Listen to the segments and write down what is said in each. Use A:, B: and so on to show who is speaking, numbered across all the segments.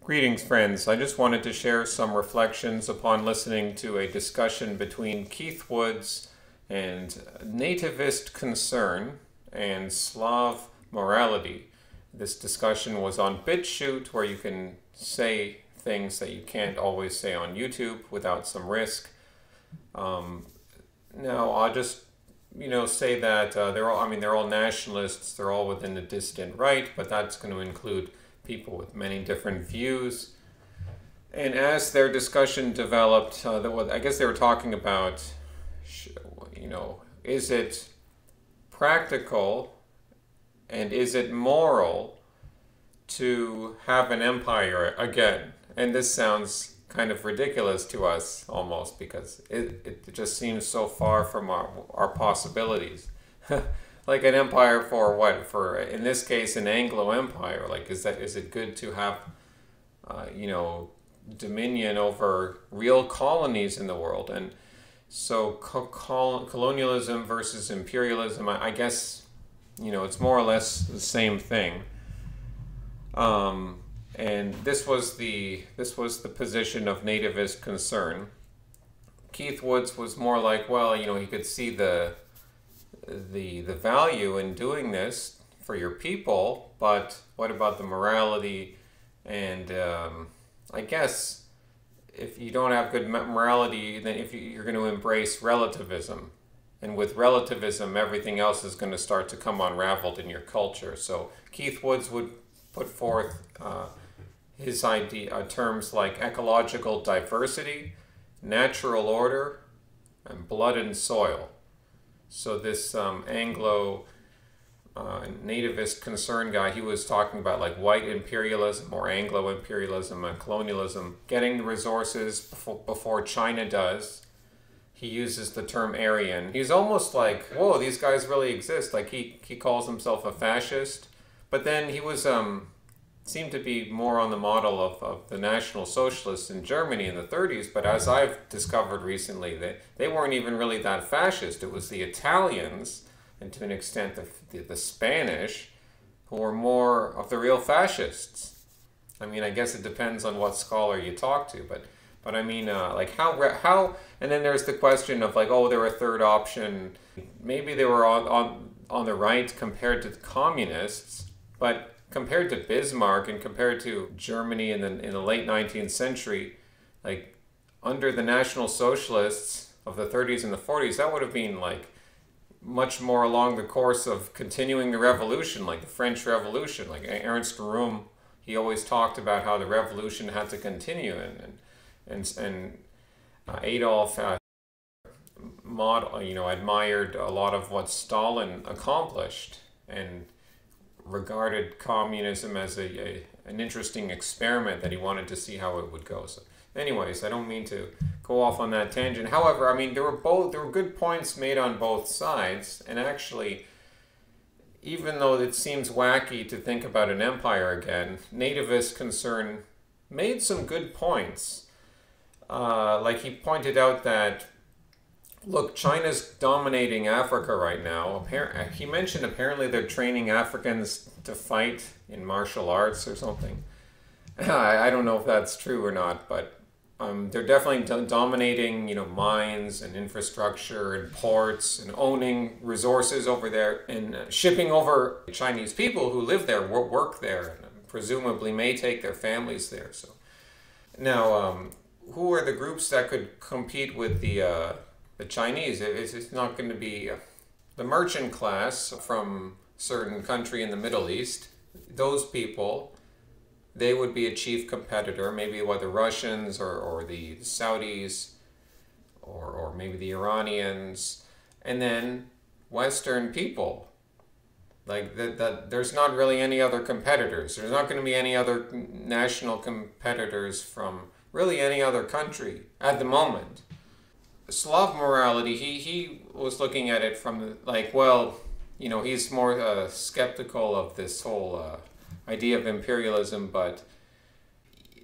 A: Greetings, friends. I just wanted to share some reflections upon listening to a discussion between Keith Woods and Nativist concern and Slav morality. This discussion was on BitChute, where you can say things that you can't always say on YouTube without some risk. Now, I'll just say that they're all nationalists. They're all within the dissident right, but that's going to include people with many different views. And as their discussion developed, I guess they were talking about, is it practical and is it moral to have an empire again? And this sounds kind of ridiculous to us almost, because it just seems so far from our possibilities. Like an empire for what? For, in this case, an Anglo empire. Like, is it good to have, dominion over real colonies in the world? And so colonialism versus imperialism, I guess, it's more or less the same thing. And this was the position of nativist concern. Keith Woods was more like, well, he could see the value in doing this for your people, but what about the morality? And I guess if you don't have good morality, then if you're going to embrace relativism, and with relativism, everything else is going to start to come unraveled in your culture. So Keith Woods would put forth his idea terms like ecological diversity, natural order, and blood and soil. So this Anglo nativist concern guy, he was talking about like white imperialism or Anglo imperialism and colonialism, getting the resources before China does. He uses the term Aryan. He's almost like, whoa, these guys really exist. Like he calls himself a fascist, but then he was seemed to be more on the model of the National Socialists in Germany in the 30s, but as I've discovered recently, they weren't even really that fascist. It was the Italians, and to an extent the Spanish, who were more of the real fascists. I mean, I guess it depends on what scholar you talk to, but I mean, like how, and then there's the question of like, oh, they're a third option. Maybe they were on the right compared to the communists, but compared to Bismarck and compared to Germany in the late 19th century, like under the National Socialists of the 30s and the 40s, that would have been like much more along the course of continuing the revolution, like the French Revolution. Like Ernst Röhm, he always talked about how the revolution had to continue, and Adolf admired a lot of what Stalin accomplished and regarded communism as an interesting experiment that he wanted to see how it would go. So anyways, I don't mean to go off on that tangent. However, I mean, there were good points made on both sides, and actually, even though it seems wacky to think about an empire again, nativist concern made some good points. Like he pointed out that, look, China's dominating Africa right now. He mentioned apparently they're training Africans to fight in martial arts or something. I don't know if that's true or not, but they're definitely dominating, mines and infrastructure and ports and owning resources over there and shipping over Chinese people who live there, work there, and presumably may take their families there. So now, who are the groups that could compete with the Chinese? It's not going to be the merchant class from certain country in the Middle East. Those people, they would be a chief competitor, maybe what the Russians or the Saudis or maybe the Iranians, and then Western people. Like that there's not really any other competitors. There's not going to be any other national competitors from really any other country at the moment. Slav morality, he was looking at it from he's more skeptical of this whole idea of imperialism, but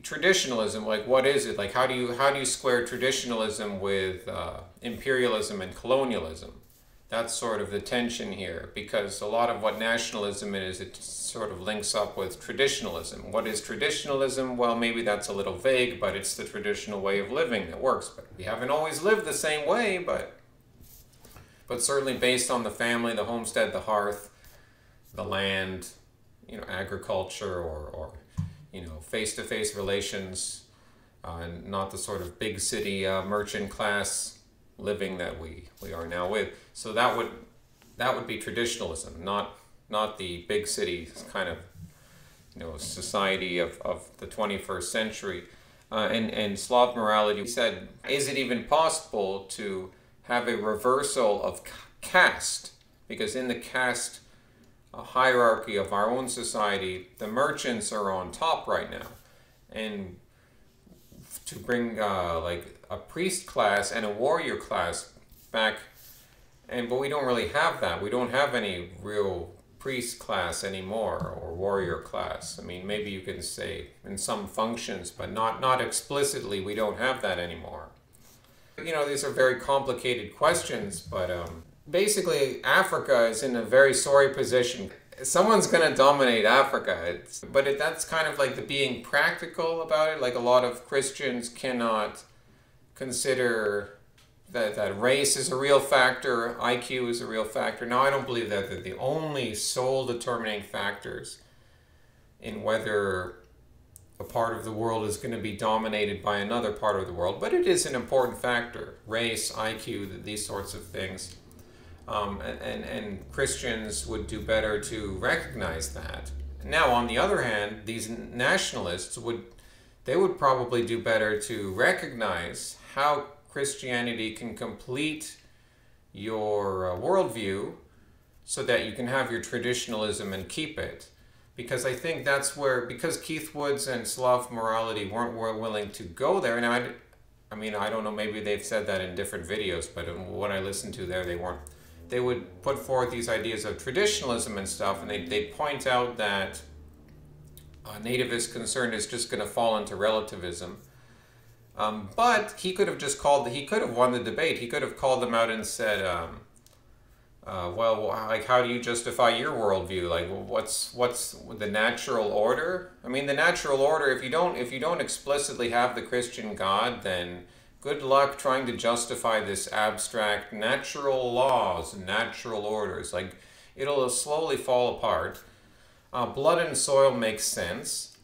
A: traditionalism, like what is it? Like how do you square traditionalism with imperialism and colonialism? That's sort of the tension here, because a lot of what nationalism is, it sort of links up with traditionalism. What is traditionalism? Well, maybe that's a little vague, but it's the traditional way of living that works. But we haven't always lived the same way, but certainly based on the family, the homestead, the hearth, the land, agriculture, or face-to-face relations, and not the sort of big city merchant class living that we are now with. So that would be traditionalism, not the big city kind of society of the 21st century. And Slav morality said, is it even possible to have a reversal of caste? Because in the caste hierarchy of our own society, the merchants are on top right now, and to bring like a priest class and a warrior class back, but we don't really have that. We don't have any real priest class anymore, or warrior class. I mean, maybe you can say in some functions, but not explicitly. We don't have that anymore. These are very complicated questions, but basically Africa is in a very sorry position. Someone's going to dominate Africa. That's kind of like the being practical about it. Like, a lot of Christians cannot consider that race is a real factor, IQ is a real factor. Now, I don't believe that they're the only sole determining factors in whether a part of the world is going to be dominated by another part of the world, but it is an important factor. Race, IQ, these sorts of things. And Christians would do better to recognize that. Now, on the other hand, these nationalists would probably do better to recognize how Christianity can complete your worldview so that you can have your traditionalism and keep it. Because I think that's where, because Keith Woods and Slav morality weren't willing to go there, and I mean, I don't know, maybe they've said that in different videos, but in what I listened to there, they weren't. They would put forth these ideas of traditionalism and stuff, and they'd point out that a nativist concern is just going to fall into relativism. But he could have he could have won the debate. He could have called them out and said, well, like, how do you justify your worldview? Like, what's the natural order? I mean, the natural order, if you don't explicitly have the Christian God, then good luck trying to justify this abstract natural laws and natural orders. Like, it'll slowly fall apart. Blood and soil makes sense,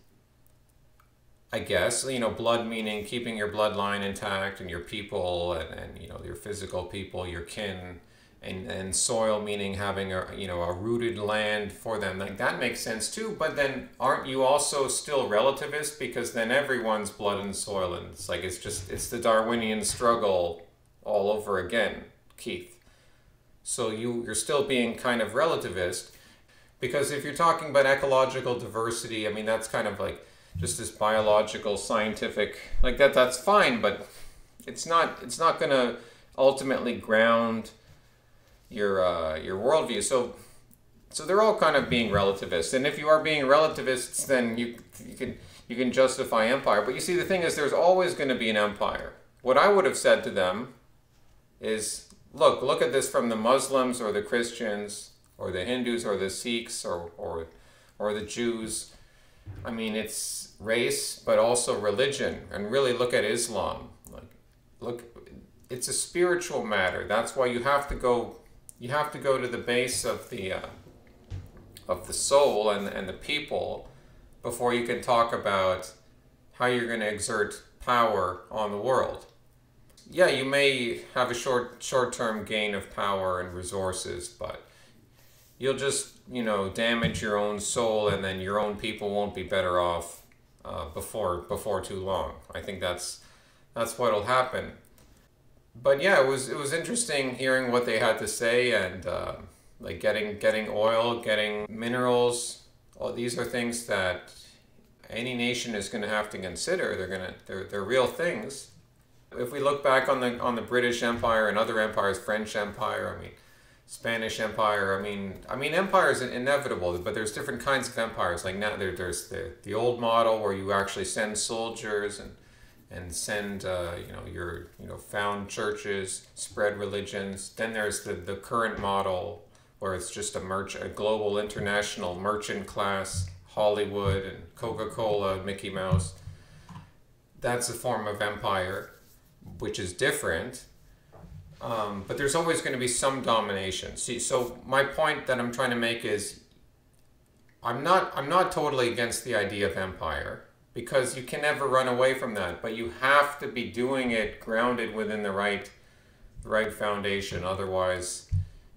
A: I guess. Blood meaning keeping your bloodline intact and your people and your physical people, your kin, and soil meaning having a rooted land for them. Like, that makes sense too. But then aren't you also still relativist? Because then everyone's blood and soil, and it's like it's the Darwinian struggle all over again, Keith. So you're still being kind of relativist, because if you're talking about ecological diversity, I mean, that's kind of like just this biological, scientific, like that's fine, but it's not going to ultimately ground your worldview. So they're all kind of being relativists, and if you are being relativists, then you can justify empire. But you see, the thing is, there's always going to be an empire. What I would have said to them is, look at this from the Muslims or the Christians or the Hindus or the Sikhs or the Jews. I mean, it's race, but also religion, and really look at Islam. Look, it's a spiritual matter. That's why you have to go to the base of the soul and the people before you can talk about how you're going to exert power on the world. Yeah, you may have a short-term gain of power and resources, but you'll just, damage your own soul, and then your own people won't be better off before too long. I think that's what'll happen. But yeah, it was interesting hearing what they had to say, and like getting oil, getting minerals. All these are things that any nation is going to have to consider. They're real things. If we look back on the British Empire and other empires, French Empire, I mean, Spanish Empire, I mean, empire is inevitable, but there's different kinds of empires. Like now, there's the old model where you actually send soldiers, and and send your found churches, spread religions. Then there's the current model where it's just a global international merchant class, Hollywood and Coca-Cola, Mickey Mouse. That's a form of empire, which is different. But there's always going to be some domination. See, so my point that I'm trying to make is I'm not totally against the idea of empire, because you can never run away from that, but you have to be doing it grounded within the right foundation. Otherwise,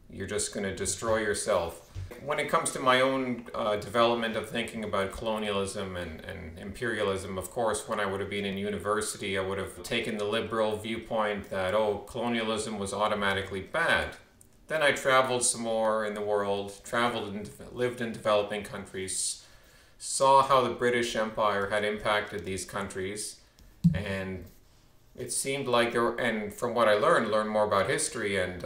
A: you're just going to destroy yourself. When it comes to my own development of thinking about colonialism and imperialism, of course, when I would have been in university, I would have taken the liberal viewpoint that, oh, colonialism was automatically bad. Then I traveled some more in the world, traveled and lived in developing countries, saw how the British Empire had impacted these countries, and it seemed like there were, and from what I learned more about history and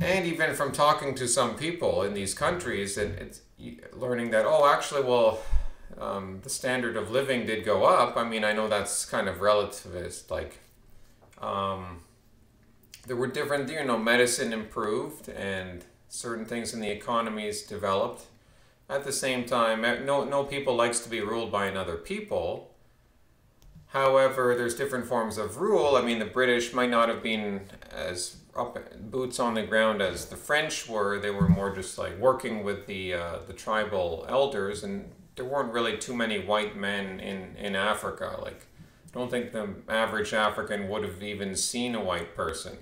A: even from talking to some people in these countries, and it's learning that, oh, actually, well, the standard of living did go up. I mean, I know that's kind of relativist, like, there were different, medicine improved and certain things in the economies developed. At the same time, no people likes to be ruled by another people. However, there's different forms of rule. I mean, the British might not have been as boots on the ground as the French were. They were more just like working with the tribal elders, and there weren't really too many white men in Africa. Like, I don't think the average African would have even seen a white person.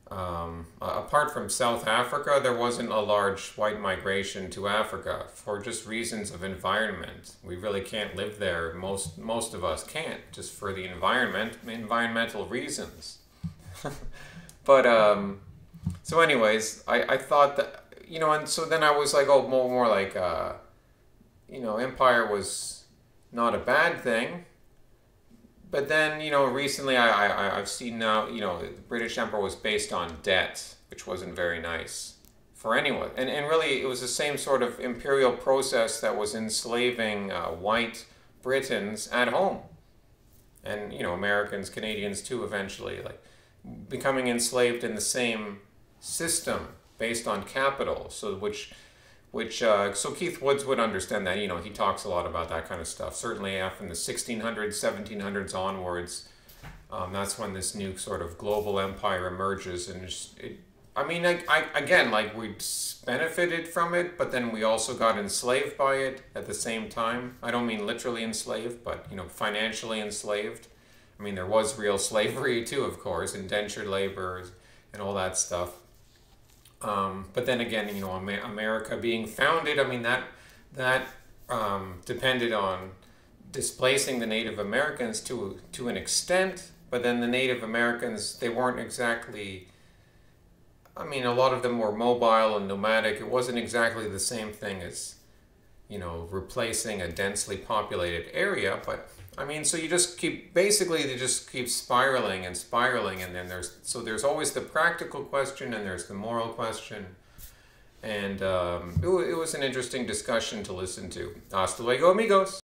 A: Apart from South Africa, there wasn't a large white migration to Africa for just reasons of environment. We really can't live there. Most of us can't, just for the environmental reasons. But so anyways, I thought that, and so then I was like, oh, more like empire was not a bad thing. But then, recently I've seen now, the British Empire was based on debt, which wasn't very nice for anyone. And really, it was the same sort of imperial process that was enslaving white Britons at home. And, Americans, Canadians too, eventually, like becoming enslaved in the same system based on capital. So so Keith Woods would understand that. He talks a lot about that kind of stuff. Certainly from the 1600s, 1700s onwards, that's when this new sort of global empire emerges. And we benefited from it, but then we also got enslaved by it at the same time. I don't mean literally enslaved, but, financially enslaved. I mean, there was real slavery too, of course, indentured labor and all that stuff. But then again, America being founded, I mean, that depended on displacing the Native Americans to an extent, but then the Native Americans, they weren't exactly, I mean, a lot of them were mobile and nomadic. It wasn't exactly the same thing as, replacing a densely populated area, but I mean, so they just keep spiraling and spiraling, and then there's always the practical question and there's the moral question, and it was an interesting discussion to listen to. Hasta luego, amigos!